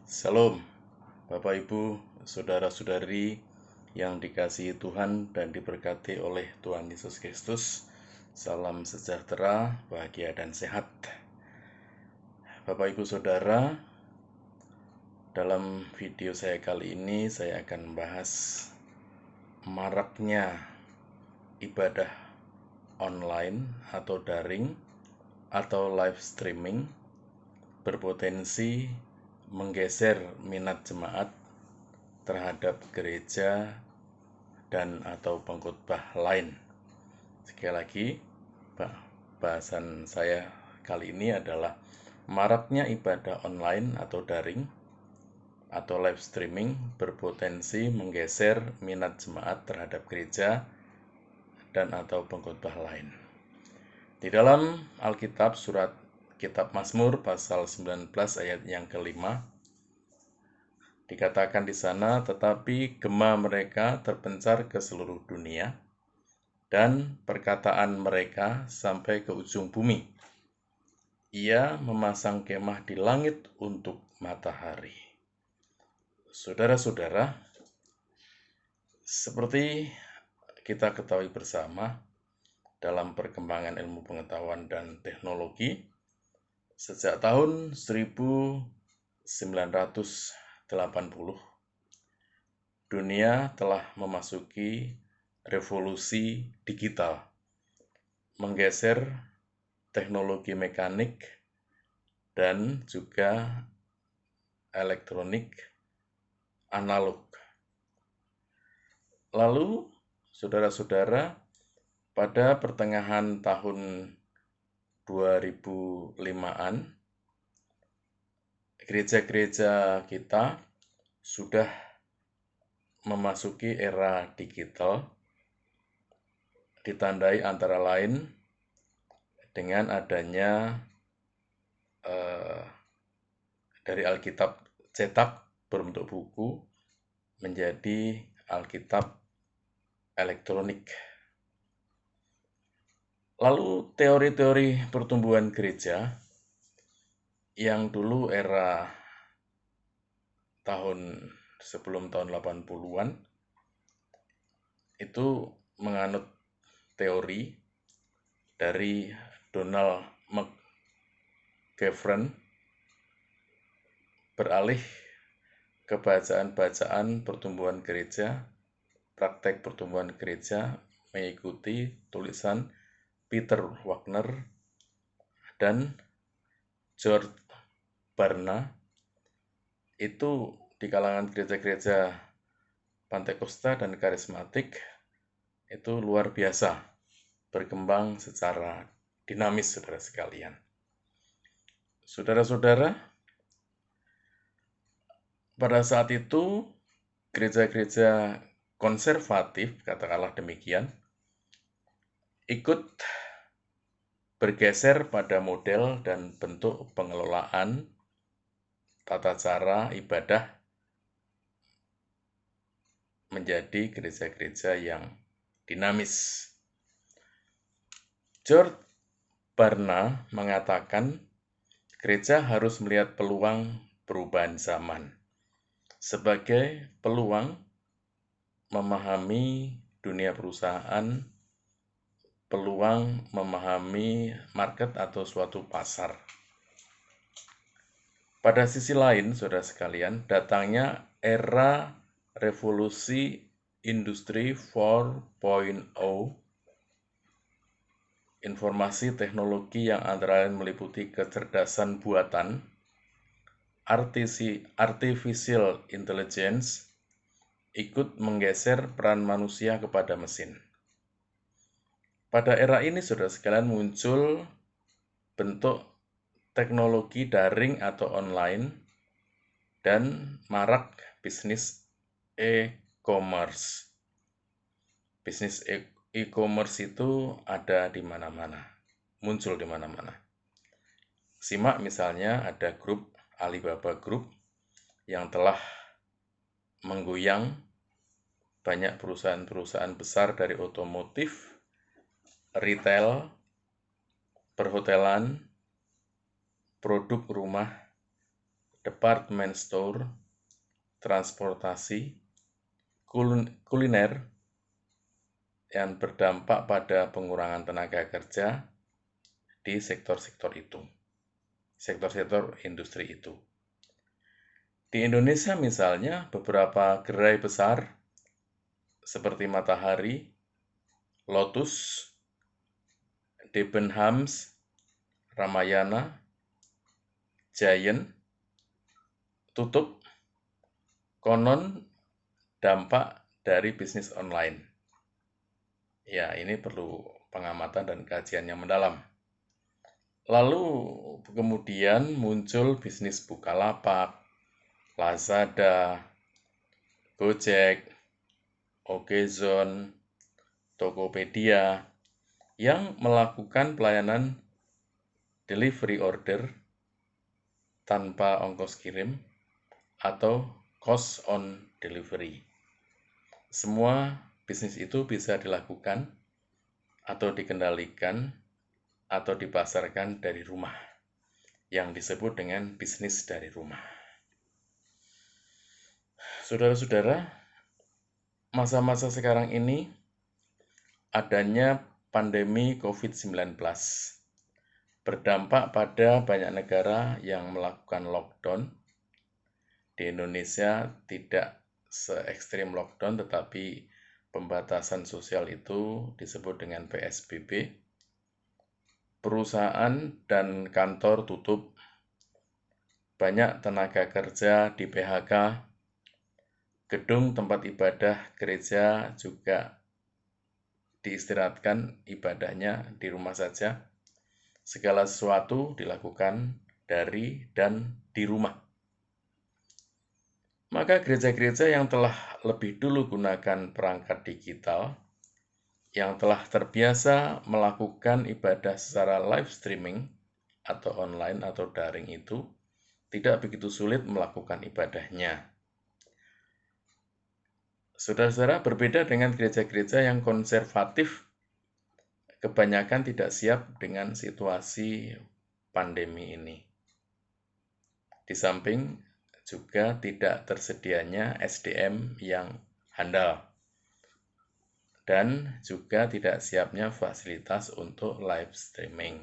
Salam, Bapak Ibu, saudara-saudari yang dikasihi Tuhan dan diberkati oleh Tuhan Yesus Kristus. Salam sejahtera, bahagia dan sehat. Bapak Ibu Saudara, dalam video saya kali ini saya akan membahas maraknya ibadah online atau daring atau live streaming berpotensi menggeser minat jemaat terhadap gereja dan atau pengkhotbah lain. Sekali lagi, bahasan saya kali ini adalah maraknya ibadah online atau daring atau live streaming berpotensi menggeser minat jemaat terhadap gereja dan atau pengkhotbah lain. Di dalam Alkitab surat Kitab Mazmur pasal 19 ayat yang kelima, dikatakan di sana, tetapi gema mereka terpencar ke seluruh dunia, dan perkataan mereka sampai ke ujung bumi. Ia memasang kemah di langit untuk matahari. Saudara-saudara, seperti kita ketahui bersama, dalam perkembangan ilmu pengetahuan dan teknologi, sejak tahun 1980, dunia telah memasuki revolusi digital, menggeser teknologi mekanik dan juga elektronik analog. Lalu, saudara-saudara, pada pertengahan tahun 2005-an, gereja-gereja kita sudah memasuki era digital, ditandai antara lain dengan adanya dari Alkitab cetak berbentuk buku menjadi Alkitab elektronik. Lalu teori-teori pertumbuhan gereja yang dulu era sebelum tahun 80-an itu menganut teori dari Donald McGavran, beralih ke bacaan pertumbuhan gereja, praktek pertumbuhan gereja mengikuti tulisan Peter Wagner dan George Barna. Itu di kalangan gereja-gereja Pantekosta dan karismatik itu luar biasa berkembang secara dinamis, saudara sekalian. Saudara-saudara, pada saat itu gereja-gereja konservatif, katakanlah demikian, ikut bergeser pada model dan bentuk pengelolaan tata cara ibadah menjadi gereja-gereja yang dinamis. George Barna mengatakan gereja harus melihat peluang perubahan zaman sebagai peluang memahami dunia perusahaan, peluang memahami market atau suatu pasar. Pada sisi lain, saudara sekalian, datangnya era revolusi industri 4.0, informasi teknologi yang antara lain meliputi kecerdasan buatan, artificial intelligence, ikut menggeser peran manusia kepada mesin. Pada era ini, saudara sekalian, muncul bentuk teknologi daring atau online dan marak bisnis e-commerce. Bisnis e-commerce itu ada di mana-mana, muncul di mana-mana. Simak misalnya ada grup Alibaba Group yang telah menggoyang banyak perusahaan-perusahaan besar dari otomotif, retail, perhotelan, produk rumah, department store, transportasi, kuliner, yang berdampak pada pengurangan tenaga kerja di sektor-sektor itu, sektor-sektor industri itu. Di Indonesia misalnya, beberapa gerai besar seperti Matahari, Lotus, Debenhams, Ramayana, Giant, tutup, konon dampak dari bisnis online. Ya, ini perlu pengamatan dan kajian yang mendalam. Lalu kemudian muncul bisnis Bukalapak, Lazada, Gojek, Okezone, Tokopedia, yang melakukan pelayanan delivery order tanpa ongkos kirim atau cost on delivery. Semua bisnis itu bisa dilakukan atau dikendalikan atau dipasarkan dari rumah, yang disebut dengan bisnis dari rumah. Saudara-saudara, masa-masa sekarang ini adanya pandemi COVID-19 berdampak pada banyak negara yang melakukan lockdown. Di Indonesia tidak se-ekstrim lockdown, tetapi pembatasan sosial itu disebut dengan PSBB. Perusahaan dan kantor tutup, banyak tenaga kerja di PHK, gedung tempat ibadah gereja juga diistirahatkan ibadahnya di rumah saja. Segala sesuatu dilakukan dari dan di rumah. Maka gereja-gereja yang telah lebih dulu gunakan perangkat digital, yang telah terbiasa melakukan ibadah secara live streaming atau online atau daring itu, tidak begitu sulit melakukan ibadahnya. Saudara-saudara, berbeda dengan gereja-gereja yang konservatif, kebanyakan tidak siap dengan situasi pandemi ini. Di samping juga tidak tersedianya SDM yang handal, dan juga tidak siapnya fasilitas untuk live streaming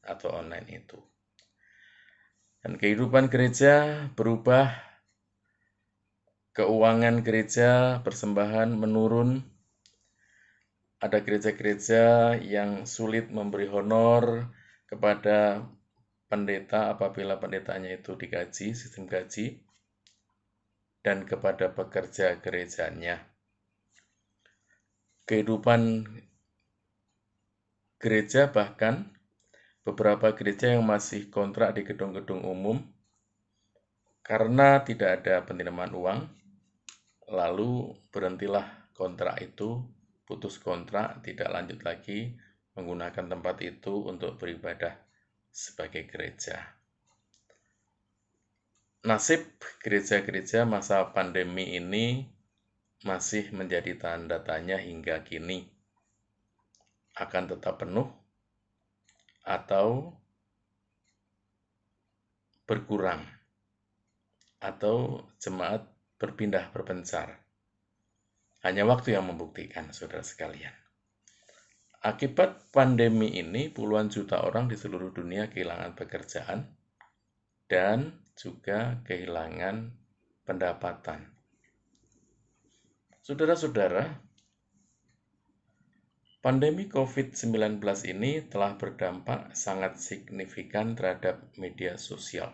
atau online itu. Dan kehidupan gereja berubah, keuangan gereja persembahan menurun. Ada gereja-gereja yang sulit memberi honor kepada pendeta apabila pendetanya itu digaji, sistem gaji, dan kepada pekerja gerejanya. Kehidupan gereja, bahkan beberapa gereja yang masih kontrak di gedung-gedung umum, karena tidak ada penerimaan uang, lalu berhentilah kontrak itu, putus kontrak, tidak lanjut lagi menggunakan tempat itu untuk beribadah sebagai gereja. Nasib gereja-gereja masa pandemi ini masih menjadi tanda tanya hingga kini. Akan tetap penuh atau berkurang, atau jemaat berpindah berpencar. Hanya waktu yang membuktikan, saudara sekalian. Akibat pandemi ini, puluhan juta orang di seluruh dunia kehilangan pekerjaan dan juga kehilangan pendapatan. Saudara-saudara, pandemi COVID-19 ini telah berdampak sangat signifikan terhadap media sosial.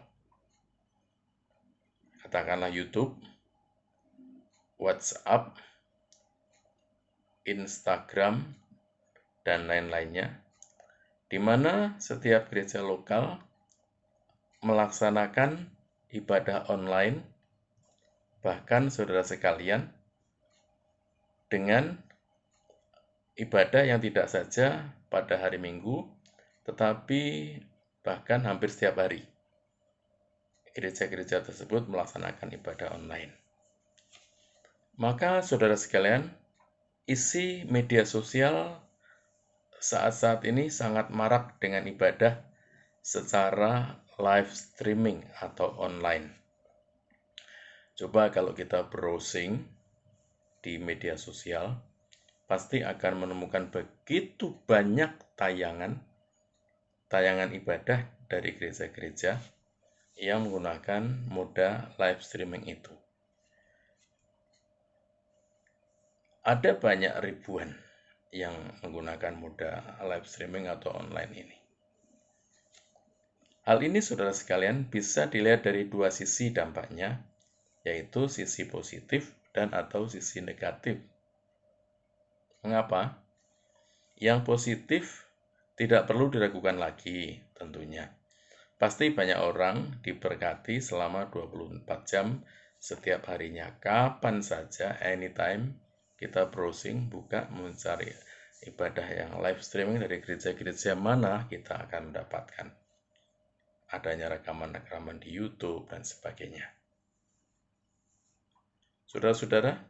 Katakanlah YouTube, WhatsApp, Instagram, dan lain-lainnya, di mana setiap gereja lokal melaksanakan ibadah online, bahkan saudara sekalian, dengan ibadah yang tidak saja pada hari Minggu, tetapi bahkan hampir setiap hari. Gereja-gereja tersebut melaksanakan ibadah online. Maka saudara sekalian, isi media sosial saat-saat ini sangat marak dengan ibadah secara live streaming atau online. Coba kalau kita browsing di media sosial, pasti akan menemukan begitu banyak tayangan ibadah dari gereja-gereja yang menggunakan moda live streaming itu. Ada banyak ribuan yang menggunakan moda live streaming atau online ini. Hal ini, saudara sekalian, bisa dilihat dari dua sisi dampaknya, yaitu sisi positif dan atau sisi negatif. Mengapa? Yang positif tidak perlu diragukan lagi tentunya. Pasti banyak orang diberkati selama 24 jam setiap harinya. Kapan saja, anytime, kita browsing, buka, mencari ibadah yang live streaming dari gereja-gereja mana, kita akan mendapatkan adanya rekaman-rekaman di YouTube dan sebagainya. Saudara-saudara,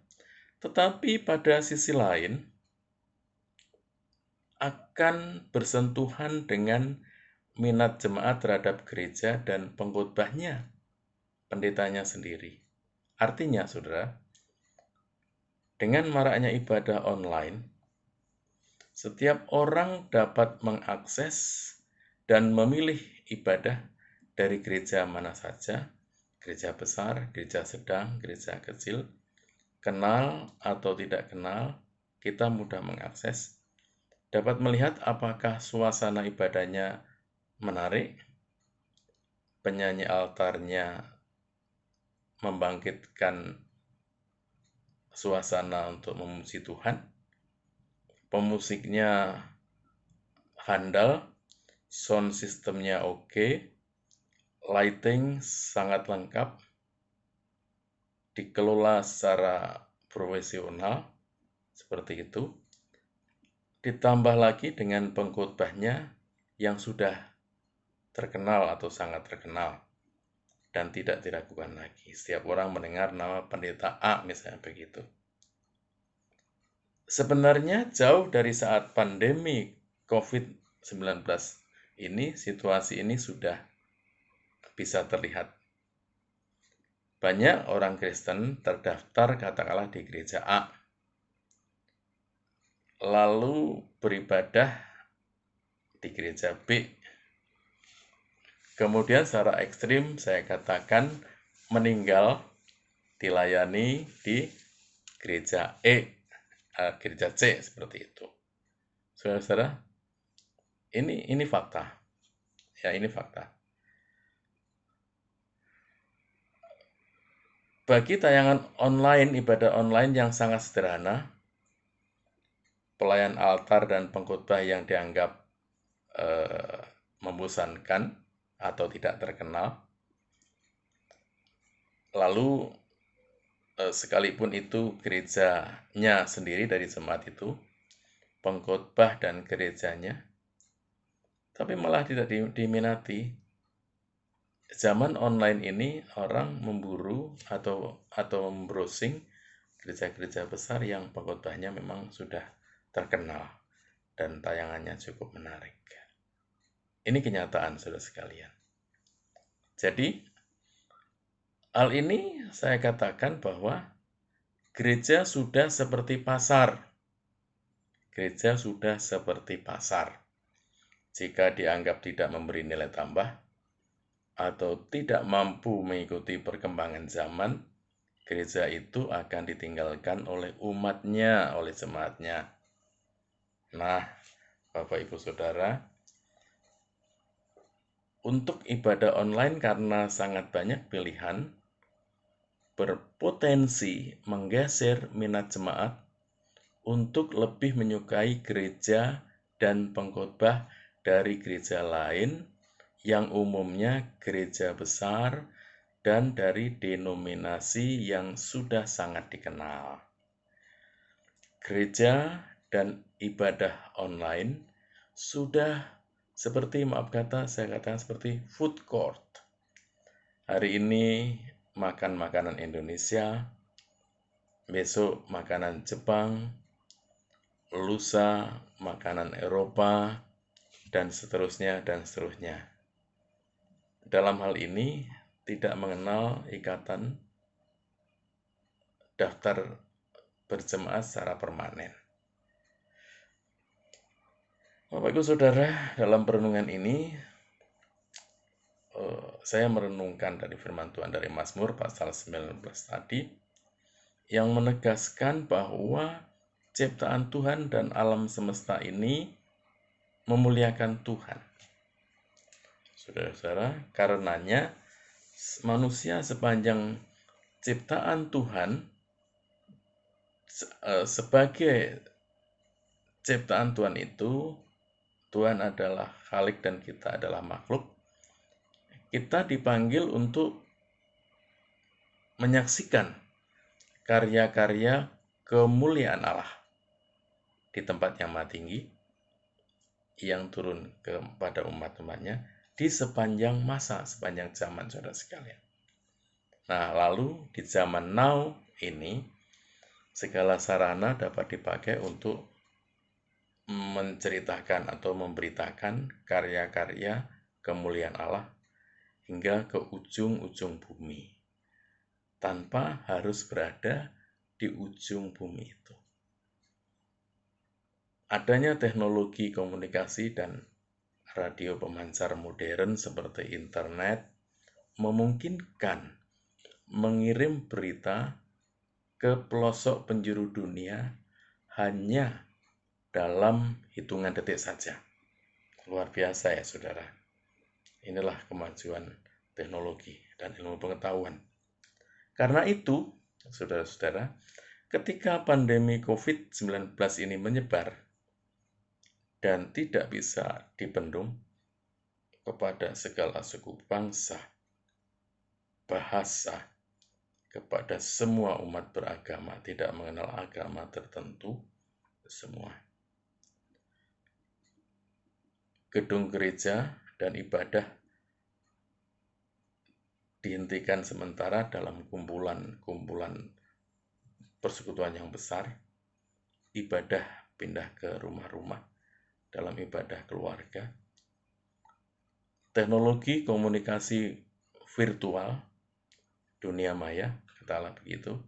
tetapi pada sisi lain, akan bersentuhan dengan minat jemaat terhadap gereja dan pengkhotbahnya, pendetanya sendiri. Artinya, saudara, dengan maraknya ibadah online, setiap orang dapat mengakses dan memilih ibadah dari gereja mana saja, gereja besar, gereja sedang, gereja kecil, kenal atau tidak kenal, kita mudah mengakses, dapat melihat apakah suasana ibadahnya menarik, penyanyi altarnya membangkitkan suasana untuk memuji Tuhan, pemusiknya handal, sound systemnya oke, lighting sangat lengkap, dikelola secara profesional, seperti itu. Ditambah lagi dengan pengkhotbahnya yang sudah terkenal atau sangat terkenal dan tidak diragukan lagi. Setiap orang mendengar nama pendeta A misalnya begitu. Sebenarnya jauh dari saat pandemi COVID-19 ini, situasi ini sudah bisa terlihat. Banyak orang Kristen terdaftar katakanlah di gereja A, lalu beribadah di gereja B. Kemudian secara ekstrim saya katakan meninggal dilayani di gereja gereja C, seperti itu. Saudara-saudara, ini fakta. Ya, ini fakta. Bagi tayangan online, ibadah online yang sangat sederhana, pelayan altar dan pengkhotbah yang dianggap membosankan atau tidak terkenal, lalu sekalipun itu gerejanya sendiri dari jemaat itu, pengkhotbah dan gerejanya, tapi malah tidak diminati. Zaman online ini orang memburu atau browsing gereja-gereja besar yang pengkhotbahnya memang sudah terkenal dan tayangannya cukup menarik. Ini kenyataan, saudara sekalian. Jadi, hal ini saya katakan bahwa gereja sudah seperti pasar. Gereja sudah seperti pasar. Jika dianggap tidak memberi nilai tambah atau tidak mampu mengikuti perkembangan zaman, gereja itu akan ditinggalkan oleh umatnya, oleh jemaatnya. Nah, Bapak Ibu Saudara, untuk ibadah online karena sangat banyak pilihan, berpotensi menggeser minat jemaat untuk lebih menyukai gereja dan pengkhotbah dari gereja lain yang umumnya gereja besar dan dari denominasi yang sudah sangat dikenal. Gereja dan ibadah online sudah seperti, saya katakan seperti food court. Hari ini makan makanan Indonesia, besok makanan Jepang, lusa makanan Eropa, dan seterusnya dan seterusnya. dalam hal ini tidak mengenal ikatan daftar berjemaah secara permanen. Bapak Ibu Saudara, dalam perenungan ini saya merenungkan dari firman Tuhan dari Mazmur pasal 19 tadi yang menegaskan bahwa ciptaan Tuhan dan alam semesta ini memuliakan Tuhan. Saudara-saudara, karenanya manusia sepanjang ciptaan Tuhan sebagai ciptaan Tuhan itu, Tuhan adalah Khalik dan kita adalah makhluk. Kita dipanggil untuk menyaksikan karya-karya kemuliaan Allah di tempat yang maha tinggi yang turun kepada umat-umatnya di sepanjang masa, sepanjang zaman, saudara sekalian. Nah, lalu di zaman now ini, segala sarana dapat dipakai untuk menceritakan atau memberitakan karya-karya kemuliaan Allah hingga ke ujung-ujung bumi, tanpa harus berada di ujung bumi itu. Adanya teknologi komunikasi dan radio pemancar modern seperti internet memungkinkan mengirim berita ke pelosok penjuru dunia hanya dalam hitungan detik saja. Luar biasa ya saudara. Inilah kemajuan teknologi dan ilmu pengetahuan. Karena itu, saudara-saudara, ketika pandemi COVID-19 ini menyebar dan tidak bisa dibendung kepada segala suku bangsa, bahasa, kepada semua umat beragama, tidak mengenal agama tertentu, semua. Gedung gereja dan ibadah dihentikan sementara dalam kumpulan persekutuan yang besar. Ibadah pindah ke rumah-rumah dalam ibadah keluarga. Teknologi komunikasi virtual, dunia maya, katakanlah begitu,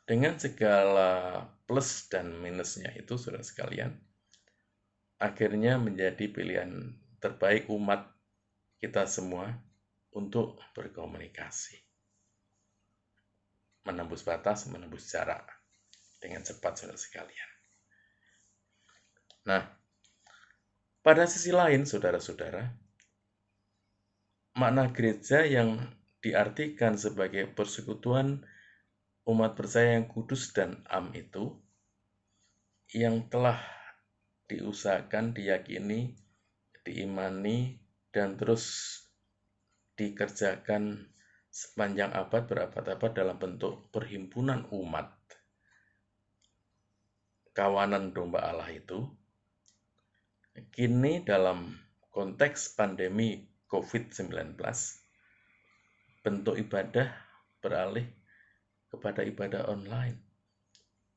dengan segala plus dan minusnya itu, saudara sekalian, akhirnya menjadi pilihan terbaik umat kita semua untuk berkomunikasi. Menembus batas, menembus jarak dengan cepat, saudara sekalian. Nah, pada sisi lain, saudara-saudara, makna gereja yang diartikan sebagai persekutuan umat percaya yang kudus dan am itu, yang telah diusahakan, diyakini, diimani, dan terus dikerjakan sepanjang abad berabad-abad dalam bentuk perhimpunan umat, kawanan domba Allah itu, kini dalam konteks pandemi COVID-19, bentuk ibadah beralih kepada ibadah online.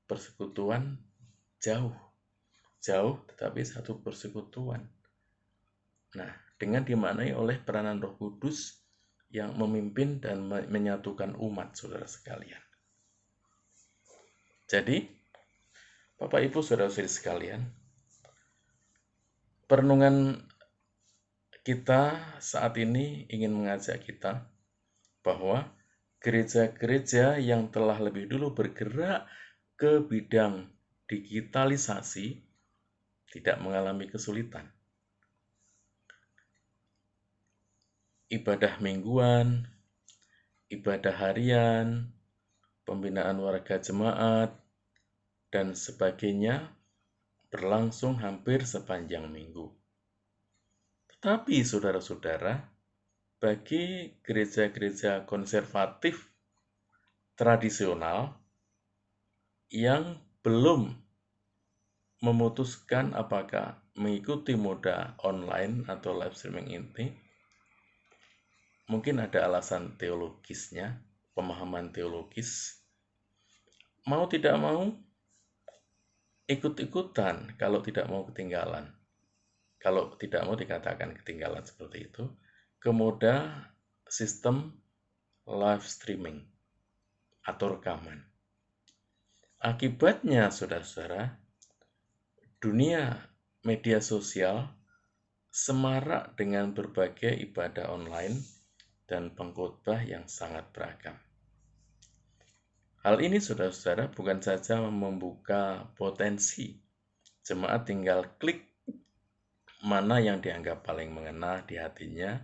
Persekutuan jauh tetapi satu persekutuan. Nah, dengan dimaknai oleh peranan Roh Kudus yang memimpin dan menyatukan umat, saudara sekalian. Jadi, Bapak Ibu saudara-saudari sekalian, perenungan kita saat ini ingin mengajak kita bahwa gereja-gereja yang telah lebih dulu bergerak ke bidang digitalisasi tidak mengalami kesulitan. Ibadah mingguan, ibadah harian, pembinaan warga jemaat, dan sebagainya berlangsung hampir sepanjang minggu. Tetapi saudara-saudara, bagi gereja-gereja konservatif tradisional yang belum memutuskan apakah mengikuti moda online atau live streaming ini, mungkin ada alasan teologisnya, pemahaman teologis. Mau tidak mau, ikut-ikutan kalau tidak mau ketinggalan. Kalau tidak mau dikatakan ketinggalan seperti itu, ke moda sistem live streaming atau rekaman. Akibatnya, saudara-saudara, dunia media sosial semarak dengan berbagai ibadah online dan pengkhotbah yang sangat beragam. Hal ini, saudara-saudara, bukan saja membuka potensi jemaat tinggal klik mana yang dianggap paling mengena di hatinya,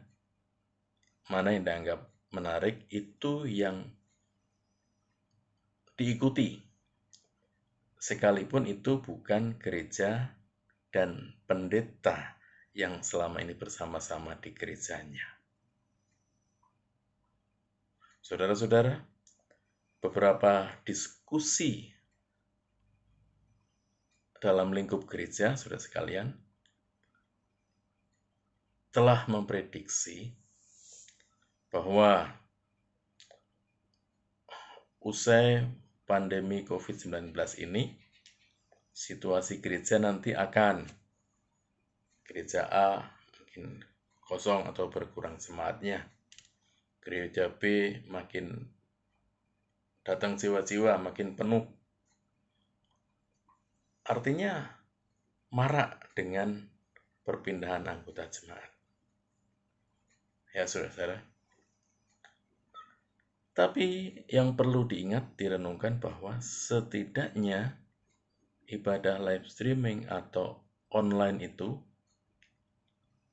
mana yang dianggap menarik, itu yang diikuti. Sekalipun itu bukan gereja dan pendeta yang selama ini bersama-sama di gerejanya. Saudara-saudara, beberapa diskusi dalam lingkup gereja, saudara sekalian, telah memprediksi bahwa usai pandemi COVID-19 ini, situasi gereja nanti akan gereja A mungkin kosong atau berkurang jemaatnya. Gereja B makin datang jiwa-jiwa, makin penuh. Artinya marak dengan perpindahan anggota jemaat. Ya, saudara-saudara. Tapi yang perlu diingat, direnungkan bahwa setidaknya ibadah live streaming atau online itu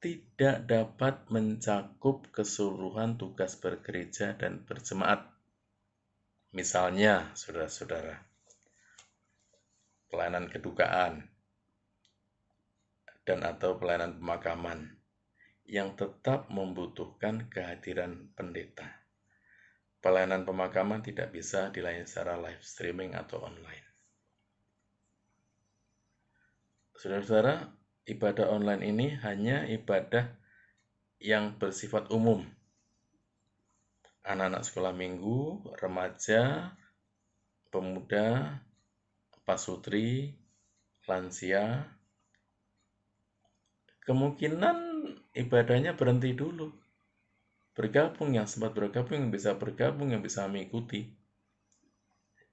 tidak dapat mencakup keseluruhan tugas bergereja dan berjemaat. Misalnya, saudara-saudara, pelayanan kedukaan dan atau pelayanan pemakaman yang tetap membutuhkan kehadiran pendeta. Pelayanan pemakaman tidak bisa dilayani secara live streaming atau online. Saudara-saudara, ibadah online ini hanya ibadah yang bersifat umum. Anak-anak sekolah minggu, remaja, pemuda, pasutri, lansia, kemungkinan ibadahnya berhenti dulu. Bergabung, yang sempat bergabung, yang bisa bergabung, yang bisa mengikuti.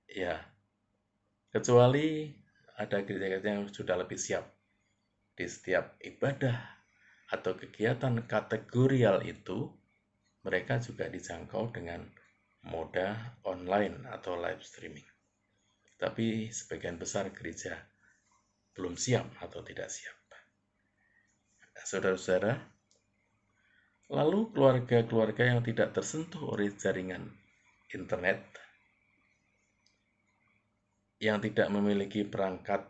Ya, kecuali ada gereja-gereja yang sudah lebih siap. Di setiap ibadah atau kegiatan kategorial itu, mereka juga dijangkau dengan moda online atau live streaming. Tapi sebagian besar gereja belum siap atau tidak siap. Saudara-saudara, lalu keluarga-keluarga yang tidak tersentuh oleh jaringan internet, yang tidak memiliki perangkat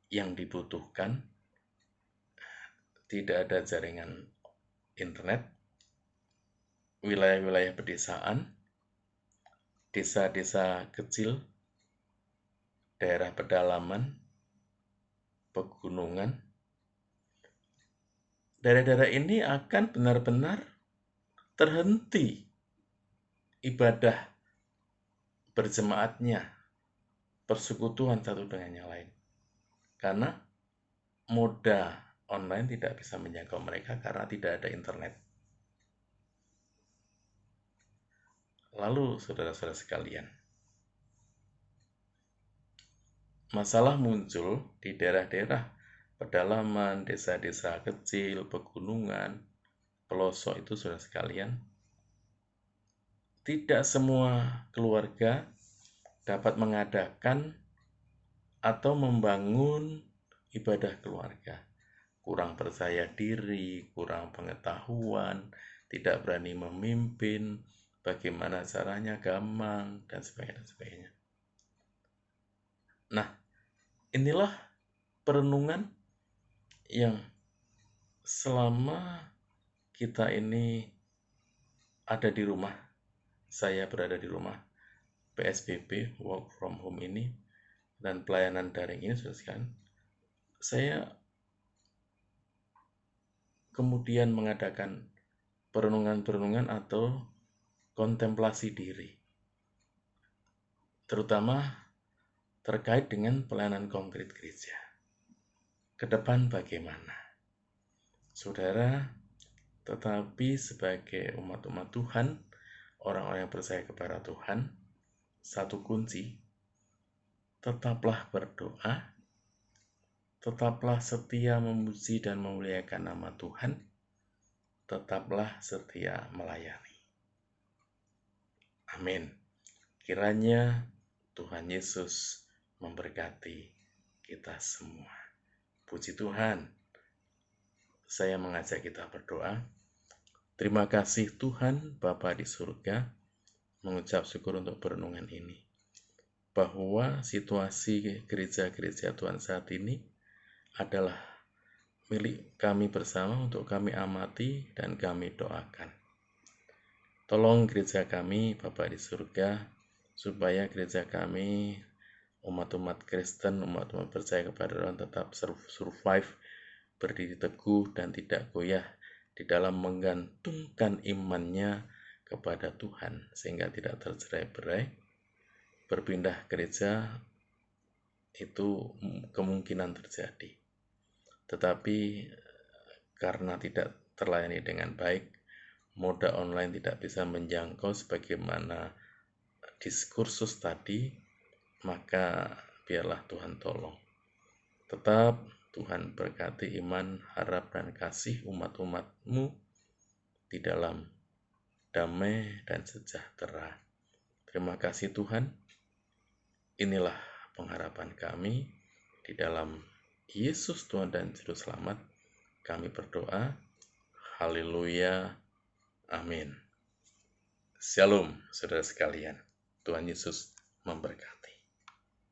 yang dibutuhkan, tidak ada jaringan internet, wilayah-wilayah pedesaan, desa-desa kecil, daerah pedalaman, pegunungan, daerah-daerah ini akan benar-benar terhenti ibadah berjemaatnya, persekutuan satu dengan yang lain. Karena moda online tidak bisa menjangkau mereka karena tidak ada internet. Lalu, saudara-saudara sekalian, masalah muncul di daerah-daerah pedalaman, desa-desa kecil, pegunungan, pelosok itu, saudara sekalian. Tidak semua keluarga dapat mengadakan atau membangun ibadah keluarga. Kurang percaya diri, kurang pengetahuan, tidak berani memimpin, bagaimana caranya, gampang, dan sebagainya. Nah, inilah perenungan yang selama kita ini ada di rumah, saya berada di rumah, PSBB, work from home ini, dan pelayanan daring ini, saya kemudian mengadakan perenungan-perenungan atau kontemplasi diri, terutama terkait dengan pelayanan konkret gereja. Ke depan bagaimana? Saudara, Tetapi sebagai umat-umat Tuhan, orang-orang yang percaya kepada Tuhan, satu kunci, tetaplah berdoa, tetaplah setia memuji dan memuliakan nama Tuhan, tetaplah setia melayani. Amin. Kiranya Tuhan Yesus memberkati kita semua. Puji Tuhan. Saya mengajak kita berdoa. Terima kasih Tuhan Bapa di surga, mengucap syukur untuk perenungan ini. Bahwa situasi gereja-gereja Tuhan saat ini adalah milik kami bersama untuk kami amati dan kami doakan. Tolong gereja kami, Bapa di surga, supaya gereja kami, umat-umat Kristen, umat-umat percaya kepada Tuhan tetap survive, berdiri teguh dan tidak goyah di dalam menggantungkan imannya kepada Tuhan, sehingga tidak tercerai-berai. Berpindah gereja itu kemungkinan terjadi. Tetapi karena tidak terlayani dengan baik, moda online tidak bisa menjangkau sebagaimana diskursus tadi, maka biarlah Tuhan tolong. Tetap Tuhan berkati iman, harap, dan kasih umat-umat-Mu di dalam damai dan sejahtera. Terima kasih Tuhan. Inilah pengharapan kami di dalam Yesus Tuhan dan Juru Selamat. Kami berdoa. Haleluya. Amin. Shalom, saudara sekalian. Tuhan Yesus memberkati.